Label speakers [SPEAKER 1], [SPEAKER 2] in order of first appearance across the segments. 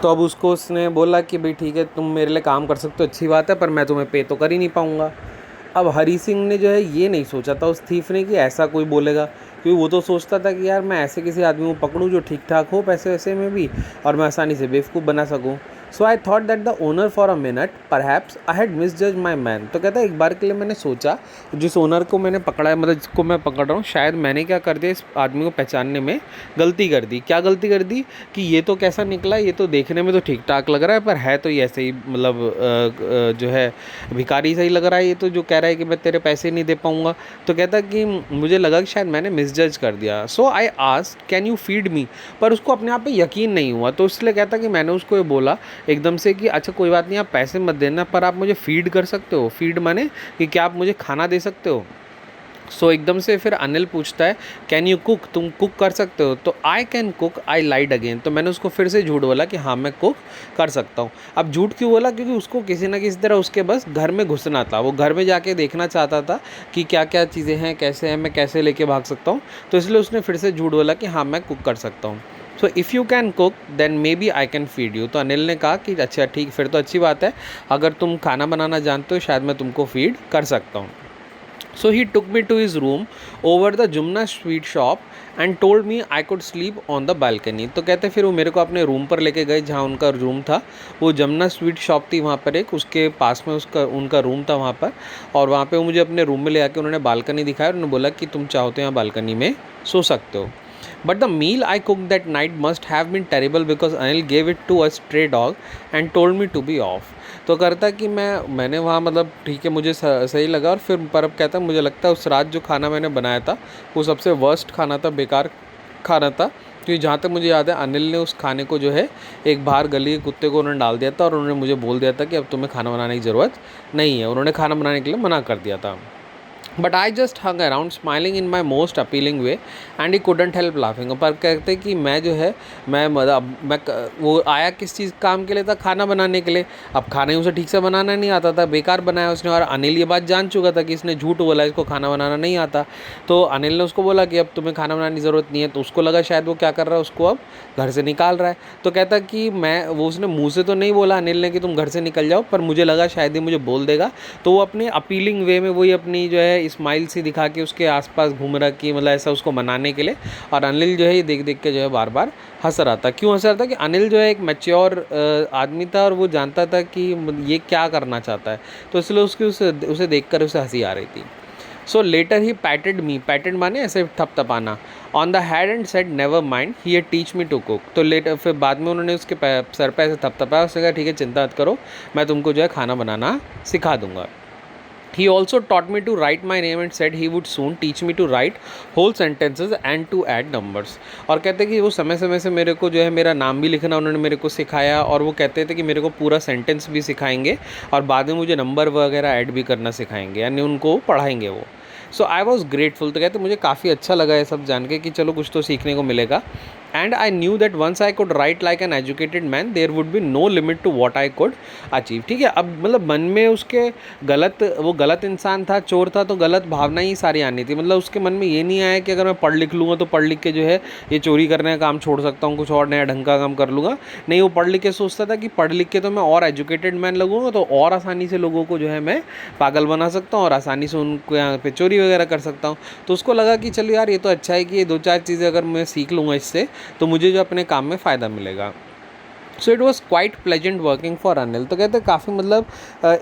[SPEAKER 1] तो अब उसको उसने बोला कि भाई ठीक है, तुम मेरे लिए काम कर सकते हो, अच्छी बात है, पर मैं तुम्हें पे तो कर ही नहीं पाऊँगा। अब हरी सिंह ने जो है ये नहीं सोचा था उस थीफ ने कि ऐसा कोई बोलेगा, क्योंकि वो तो सोचता था कि यार मैं ऐसे किसी आदमी को पकड़ूँ जो ठीक ठाक हो पैसे वैसे में भी, और मैं आसानी से बेवकूफ़ बना सकूँ। So I thought that the owner for a minute perhaps I had misjudge my man. तो कहता है एक बार के लिए मैंने सोचा, जिस ओनर को मैंने पकड़ा है, मतलब जिसको मैं पकड़ रहा हूँ, शायद मैंने क्या कर दिया, इस आदमी को पहचानने में गलती कर दी। क्या गलती कर दी कि ये तो कैसा निकला, ये तो देखने में तो ठीक ठाक लग रहा है, पर है तो ये ऐसे ही, मतलब जो है भिखारी सही लग रहा है, ये तो जो कह रहा है कि मैं तेरे पैसे नहीं दे पाऊँगा। तो कहता कि मुझे लगा कि शायद मैंने मिसजज कर दिया। So I asked can you feed me, पर उसको अपने आप पे यकीन नहीं हुआ, तो इसलिए कहता कि मैंने उसको ये बोला एकदम से कि अच्छा कोई बात नहीं, आप पैसे मत देना, पर आप मुझे फीड कर सकते हो। फीड माने कि क्या आप मुझे खाना दे सकते हो। एकदम से फिर अनिल पूछता है कैन यू कुक, तुम कुक कर सकते हो। तो I can cook, I lied again. तो मैंने उसको फिर से झूठ बोला कि हाँ मैं कुक कर सकता हूँ। अब झूठ क्यों बोला, क्योंकि उसको किसी ना किसी तरह उसके बस घर में घुसना था, वो घर में जाके देखना चाहता था कि क्या क्या चीज़ें हैं, कैसे हैं, मैं कैसे लेके भाग सकता हूँ। तो इसलिए उसने फिर से झूठ बोला कि हाँ मैं कुक कर सकता हूँ। So if you can cook then maybe I can feed you. तो अनिल ने कहा कि अच्छा ठीक, फिर तो अच्छी बात है, अगर तुम खाना बनाना जानते हो शायद मैं तुमको फीड कर सकता हूँ। So he took me to his room over the Jumna sweet shop and told me I could sleep on the balcony। तो कहते फिर वो मेरे को अपने रूम पर लेके गए जहाँ उनका रूम था, वो जमुना स्वीट शॉप थी वहाँ पर एक, उसके पास में उसका उनका रूम था वहाँ पर, और वहाँ पे वो मुझे अपने रूम में ले आके उन्होंने बालकनी दिखाया और उन्होंने बोला कि तुम चाहो तो यहाँ बालकनी में सो सकते हो। But the meal I cooked that night must have been terrible because Anil gave it to a stray dog and told me to be off। तो करता कि मैंने वहाँ मतलब ठीक है, मुझे सही लगा, और फिर पर अब कहता मुझे लगता है उस रात जो खाना मैंने बनाया था वो सबसे वर्स्ट खाना था, बेकार खाना था, क्योंकि जहाँ तक मुझे याद है अनिल ने उस खाने को जो है एक बाहर गली के कुत्ते को उन्होंने डाल दिया था, और उन्होंने मुझे बोल दिया था कि अब तुम्हें खाना बनाने की ज़रूरत नहीं है, उन्होंने खाना बनाने के लिए मना कर दिया था। But I just hung around smiling in my most appealing way and he couldn't help laughing. पर कहते कि मैं जो है मैं वो आया किस चीज़ काम के लिए था, खाना बनाने के लिए। अब खाना ही उसे ठीक से बनाना नहीं आता था, बेकार बनाया उसने, और अनिल ये बात जान चुका था कि इसने झूठ बोला, इसको खाना बनाना नहीं आता। तो अनिल ने उसको बोला कि अब तुम्हें खाना बनाने की ज़रूरत नहीं है, तो उसको लगा शायद वो क्या कर रहा है, उसको अब घर से निकाल रहा है। तो कहता कि वो उसने मुँह से तो नहीं बोला अनिल ने कि तुम घर से निकल जाओ, पर मुझे लगा शायद ही मुझे बोल देगा, तो वो अपने अपीलिंग वे में वही अपनी जो है स्माइल सी दिखा के उसके आसपास घूम रहा कि मतलब ऐसा उसको मनाने के लिए। और अनिल जो है ये देख देख के जो है बार बार हंस रहा था। क्यों हंस रहा था कि अनिल जो है एक मैच्योर आदमी था, और वो जानता था कि ये क्या करना चाहता है, तो इसलिए उसे देख कर उसे हंसी आ रही थी। सो लेटर ही पैटेड मी, पैटेड माने ऐसे थपथपाना, on the head and said never mind he teach me to cook. तो लेटर फिर बाद में उन्होंने उसके सर पे ऐसे थपथपाया, उसने कहा ठीक है चिंता मत करो, मैं तुमको जो है खाना बनाना सिखा दूंगा। He also taught me to write my name and said he would soon teach me to write whole sentences and to add numbers। और कहते कि वो समय समय से मेरे को जो है मेरा नाम भी लिखना उन्होंने मेरे को सिखाया, और वो कहते थे कि मेरे को पूरा सेंटेंस भी सिखाएंगे, और बाद में मुझे नंबर वगैरह ऐड भी करना सिखाएंगे, यानी उनको पढ़ाएंगे वो। सो आई वॉज ग्रेटफुल। तो कहते मुझे काफ़ी अच्छा लगा ये सब जान के कि चलो कुछ तो सीखने को मिलेगा। And I knew that once I could write like an educated man there would be no limit to what I could achieve. ठीक है, अब मतलब मन में उसके वो गलत इंसान था, चोर था, तो गलत भावना ही सारी आनी थी। मतलब उसके मन में ये नहीं आया कि अगर मैं पढ़ लिख लूँगा तो पढ़ लिख के जो है ये चोरी करने का काम छोड़ सकता हूँ, कुछ और नया ढंग का काम कर लूँगा। नहीं, वो पढ़ लिख के सोचता था कि पढ़ लिख के तो मैं और एजुकेटेड मैन लगूँगा, तो और आसानी से लोगों को जो है मैं पागल बना सकता हूँ, और आसानी से उनको यहाँ पे चोरी वगैरह कर सकता हूँ। तो उसको लगा कि चलो यार ये तो अच्छा है कि ये दो चार चीज़ें अगर मैं सीख लूँगा इससे, तो मुझे जो अपने काम में फ़ायदा मिलेगा। So it was quite pleasant working for Anil. तो कहते काफ़ी मतलब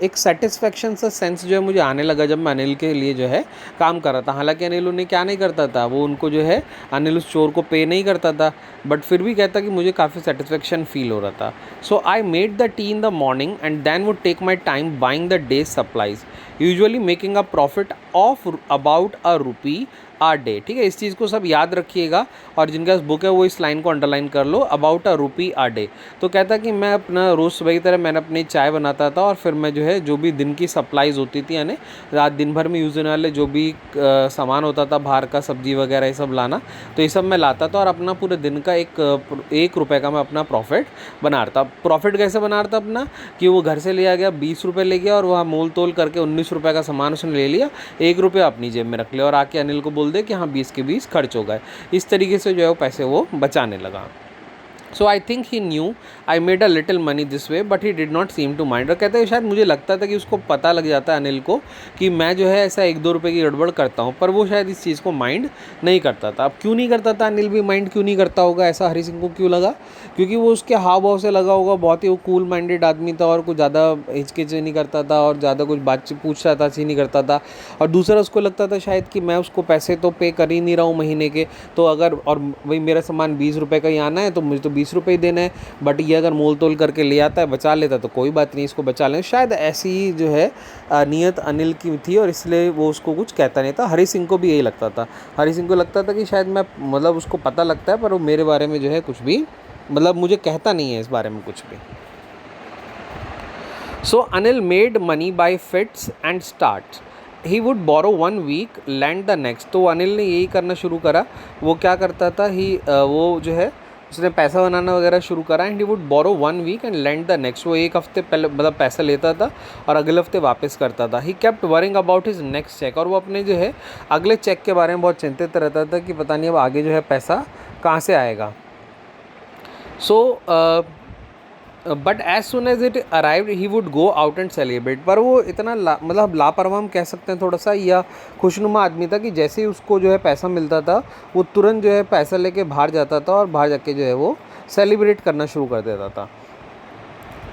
[SPEAKER 1] एक सेटिस्फेक्शन सा सेंस जो है मुझे आने लगा जब मैं अनिल के लिए जो है काम कर रहा था। हालांकि अनिल उन्हें क्या नहीं करता था, वो उनको जो है अनिल उस चोर को पे नहीं करता था, बट फिर भी कहता कि मुझे काफ़ी सेटिस्फेक्शन फील हो रहा था। So I made the tea in the morning and then would take my time buying the day's supplies, usually making a profit of about a rupee a day. ठीक है, इस चीज़ को सब याद रखिएगा, और जिनका बुक है वो इस लाइन को अंडरलाइन कर लो, about a rupee a day. तो कहता कि मैं अपना रोज़ सुबह की तरह मैंने अपनी चाय बनाता था, और फिर मैं जो है जो भी दिन की सप्लाईज होती थी, यानी रात दिन भर में यूज़ होने वाले जो भी सामान होता था बाहर का, सब्जी वगैरह ये सब लाना, तो ये सब मैं लाता था, और अपना पूरे दिन का एक रुपये का मैं अपना प्रॉफिट बना रहा था। प्रॉफिट कैसे बना रहा था अपना, कि वो घर से लिया गया 20 रुपये ले गया, और वहाँ मोल तोल करके 19 रुपये का सामान उसने ले लिया, 1 रुपया अपनी जेब में रख लिया, और आके अनिल को बोल दे कि हाँ 20 के 20 खर्च हो गए। इस तरीके से जो है वो पैसे वो बचाने लगा। So I think he knew I made a little money this way but he did not seem to mind. और कहते हैं शायद मुझे लगता था कि उसको पता लग जाता है अनिल को कि मैं जो है ऐसा 1-2 रुपये की गड़बड़ करता हूँ, पर वो शायद इस चीज़ को माइंड नहीं करता था। अब क्यों नहीं करता था अनिल भी माइंड क्यों नहीं करता होगा, ऐसा हरी सिंह को क्यों लगा? क्योंकि वो उसके हाव भाव से लगा होगा, बहुत ही वो कूल माइंडेड आदमी था और कुछ ज़्यादा हिचकिच नहीं करता था और ज़्यादा कुछ बातचीत पूछता था नहीं करता था। और दूसरा उसको लगता था शायद कि मैं उसको पैसे तो पे कर ही नहीं रहा हूँ महीने के, तो अगर और वही मेरा सामान 20 रुपये का ही आना है तो मुझे तो 20 रुपये ही देना है, बट ये अगर मोल तोल करके ले आता है बचा लेता तो कोई बात नहीं, इसको बचा लें। शायद ऐसी जो है नीयत अनिल की थी और इसलिए वो उसको कुछ कहता नहीं था। हरी सिंह को भी यही लगता था। हरी सिंह को लगता था कि शायद मैं मतलब उसको पता लगता है पर वो मेरे बारे में जो है कुछ भी मतलब मुझे कहता नहीं है इस बारे में कुछ भी। So Anil made money by fits and starts. He would borrow 1 week lend the next. तो अनिल ने यही करना शुरू करा। वो क्या करता था वो जो है उसने पैसा बनाना वगैरह शुरू करा। And he would borrow 1 week and lend the next. वो एक हफ्ते पहले मतलब पैसा लेता था और अगले हफ्ते वापस करता था। He kept worrying about his next cheque. और वो अपने जो है अगले चेक के बारे में बहुत चिंतित रहता था कि पता नहीं अब आगे जो है पैसा कहाँ से आएगा। So but as soon as it arrived he would go out and celebrate. पर वो इतना मतलब लापरवाह हम कह सकते हैं थोड़ा सा, या खुशनुमा आदमी था कि जैसे ही उसको जो है पैसा मिलता था वो तुरंत जो है पैसा लेके बाहर जाता था और बाहर जाके जो है वो सेलिब्रेट करना शुरू कर देता था।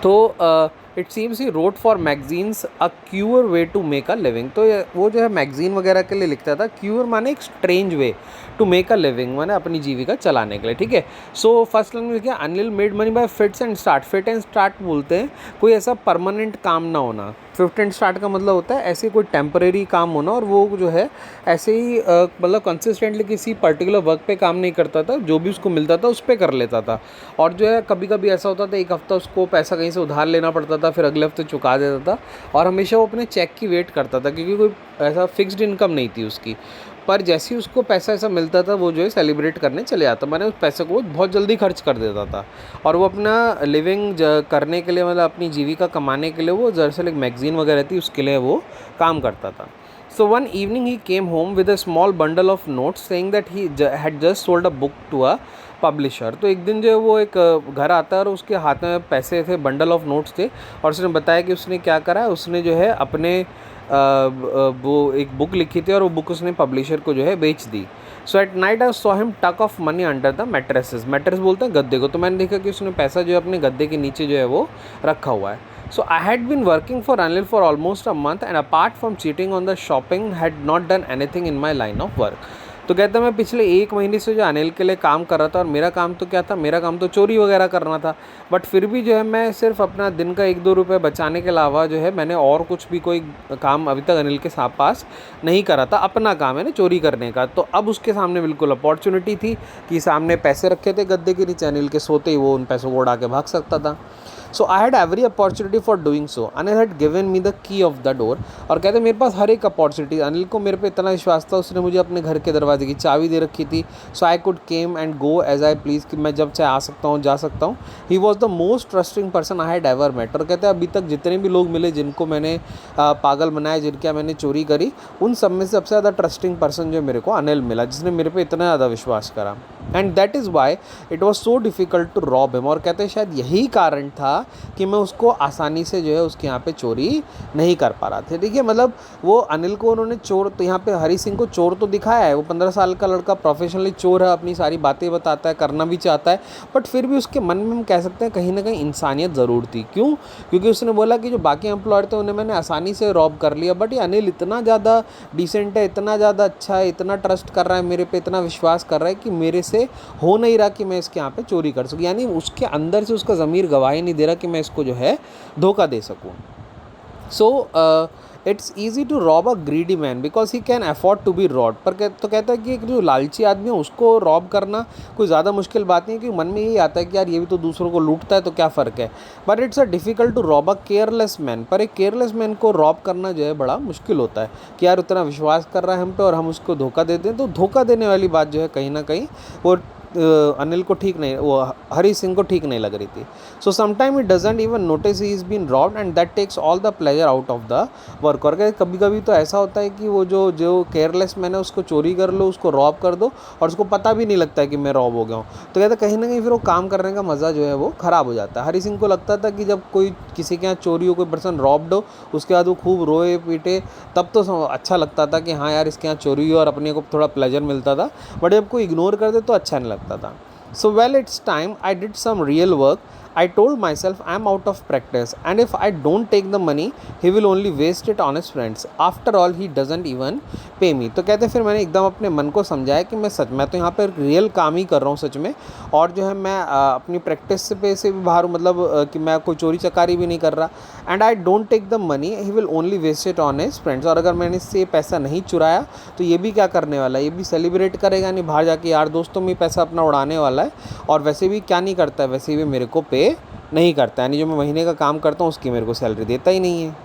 [SPEAKER 1] तो it seems he wrote for magazines a queer way to make a living. तो वो जो है मैगजीन वगैरह के लिए लिखता था। क्यूअर माने एक strange way, to make a living माने अपनी जीविका चलाने के लिए, ठीक है। सो फर्स्ट लाइन में लिखा Anil made money by fits and start. Fit and start बोलते हैं कोई ऐसा परमानेंट काम ना होना। फिफ्ट एंड स्टार्ट का मतलब होता है ऐसे कोई टेम्परेरी काम होना, और वो जो है ऐसे ही मतलब कंसिस्टेंटली किसी पर्टिकुलर वर्क पे काम नहीं करता था, जो भी उसको मिलता था उस पर कर लेता था। और जो है कभी कभी ऐसा होता था एक हफ्ता उसको पैसा कहीं से उधार लेना पड़ता था, फिर अगले हफ्ते चुका देता था। और हमेशा वो अपने चेक की वेट करता था क्योंकि कोई ऐसा फिक्स्ड इनकम नहीं थी उसकी। पर जैसे ही उसको पैसा ऐसा मिलता था वो जो है सेलिब्रेट करने चले जाता, मैंने उस पैसे को बहुत जल्दी खर्च कर देता था। और वो अपना लिविंग करने के लिए मतलब अपनी जीविका कमाने के लिए वो दरअसल एक मैगजीन वगैरह थी उसके लिए वो काम करता था। So one evening he came home with a small bundle of notes saying that he had just sold a book to a publisher. तो एक दिन जो है वो एक घर आता है और उसके हाथ में पैसे थे, बंडल ऑफ नोट्स थे, और उसने बताया कि उसने क्या करा, उसने जो है अपने वो एक बुक लिखी थी और वो बुक उसने पब्लिशर को जो है बेच दी। So at night I saw him tuck of money under the mattresses. Mattress बोलते हैं गद्दे को। तो मैंने देखा कि उसने पैसा जो है अपने गद्दे के नीचे जो है वो रखा हुआ है। So I had been working for Anil for almost a month and apart from cheating on the shopping had not done anything in my line of work. तो कहता मैं पिछले 1 महीने से जो अनिल के लिए काम कर रहा था, और मेरा काम तो क्या था, मेरा काम तो चोरी वगैरह करना था, बट फिर भी जो है मैं सिर्फ अपना दिन का 1-2 रुपये बचाने के अलावा जो है मैंने और कुछ भी कोई काम अभी तक अनिल के साथ पास नहीं करा था। अपना काम है ना चोरी करने का। तो अब उसके सामने बिल्कुल अपॉर्चुनिटी थी कि सामने पैसे रखे थे गद्दे के नीचे, अनिल के सोते ही वो उन पैसों को उड़ा के भाग सकता था। So I had every opportunity for doing so. Anil had given me the key of the door. और कहते मेरे पास हर एक अपॉर्चुनिटी, अनिल को मेरे पे इतना विश्वास था, उसने मुझे अपने घर के दरवाजे की चाबी दे रखी थी। So I could came and go as I please, कि मैं जब चाहे आ सकता हूँ जा सकता हूँ। He was the most trusting person I had ever met. और कहते हैं अभी तक जितने भी लोग मिले जिनको मैंने पागल बनाया, जिनके मैंने चोरी करी, उन सब में से सबसे ज़्यादा ट्रस्टिंग पर्सन जो मेरे को अनिल मिला, जिसने मेरे पे इतना ज़्यादा विश्वास करा। And that is why it was so difficult to rob him. और कहते हैं शायद यही कारण था कि मैं उसको आसानी से जो है उसके यहाँ पे चोरी नहीं कर पा रहा था। ठीक है, मतलब वो अनिल को उन्होंने चोर, तो यहाँ पे हरी सिंह को चोर तो दिखाया है, वो 15 साल का लड़का प्रोफेशनली चोर है, अपनी सारी बातें बताता है, करना भी चाहता है, बट फिर भी उसके मन में हम कह सकते हैं कहीं ना कहीं इंसानियत ज़रूर थी। क्यों? क्योंकि उसने बोला कि जो बाकी एम्प्लॉयर थे उन्हें मैंने आसानी से रॉब कर लिया, बट ये अनिल इतना ज़्यादा डिसेंट है, इतना ज़्यादा अच्छा है, इतना ट्रस्ट कर रहा है मेरे पे, इतना विश्वास कर रहा है कि मेरे से हो नहीं रहा कि मैं इसके यहाँ पे चोरी कर सकूँ। यानी उसके अंदर से उसका ज़मीर गवाही नहीं दे रहा कि मैं इसको जो है धोखा दे सकूँ। So it's easy to rob a greedy man because he can afford to be robbed. पर तो कहता है कि एक जो लालची आदमी है उसको रॉब करना कोई ज़्यादा मुश्किल बात नहीं है, क्योंकि मन में यही आता है कि यार ये भी तो दूसरों को लूटता है तो क्या फ़र्क है। But it's a difficult to rob a careless man. पर एक केयरलेस मैन को रॉब करना जो है बड़ा मुश्किल होता है कि यार उतना विश्वास कर रहा है हम पे और हम उसको धोखा दे दें। तो धोखा देने वाली बात जो है कहीं ना कहीं वो अनिल को ठीक नहीं, वो हरी सिंह को ठीक नहीं लग रही थी. So sometime he doesn't even notice he is been robbed and that takes all the pleasure out of the work. और कभी कभी तो ऐसा होता है कि वो जो जो केयरलेस मैन है उसको चोरी कर लो, उसको रॉब कर दो और उसको पता भी नहीं लगता है कि मैं रॉब हो गया हूँ. तो कहते कहीं ना कहीं फिर वो काम करने का मज़ा जो है वो ख़राब हो जाता है. हरी सिंह को लगता था कि जब कोई किसी के यहाँ चोरी हो, कोई पर्सन रॉब्ड हो, उसके बाद वो खूब रोए पीटे, तब तो अच्छा लगता था कि हाँ यार इसके यहाँ चोरी हुई और अपने को थोड़ा प्लेजर मिलता था. बट जब कोई इग्नोर कर दे तो अच्छा नहीं लगता था. So well it's time I did some real work. I told myself I am out of practice and if I don't take the money he will only waste it on his friends. After all he doesn't even pay me. तो कहते फिर मैंने एकदम अपने मन को समझाया कि मैं तो यहाँ पर रियल काम ही कर रहा हूँ सच में, और जो है मैं अपनी प्रैक्टिस पे से भी बाहर हूँ, मतलब कि मैं कोई चोरी चकारी भी नहीं कर रहा. And I don't take the money he will only waste it on his friends. और अगर मैंने इससे पैसा नहीं चुराया तो ये भी क्या करने वाला है, ये भी सेलिब्रेट करेगा, नहीं बाहर जाके यार दोस्तों में पैसा अपना उड़ाने वाला है. और वैसे भी क्या नहीं करता है, वैसे भी मेरे को पे नहीं करता है, यानी जो मैं महीने का काम करता हूँ उसकी मेरे को सैलरी देता ही नहीं है.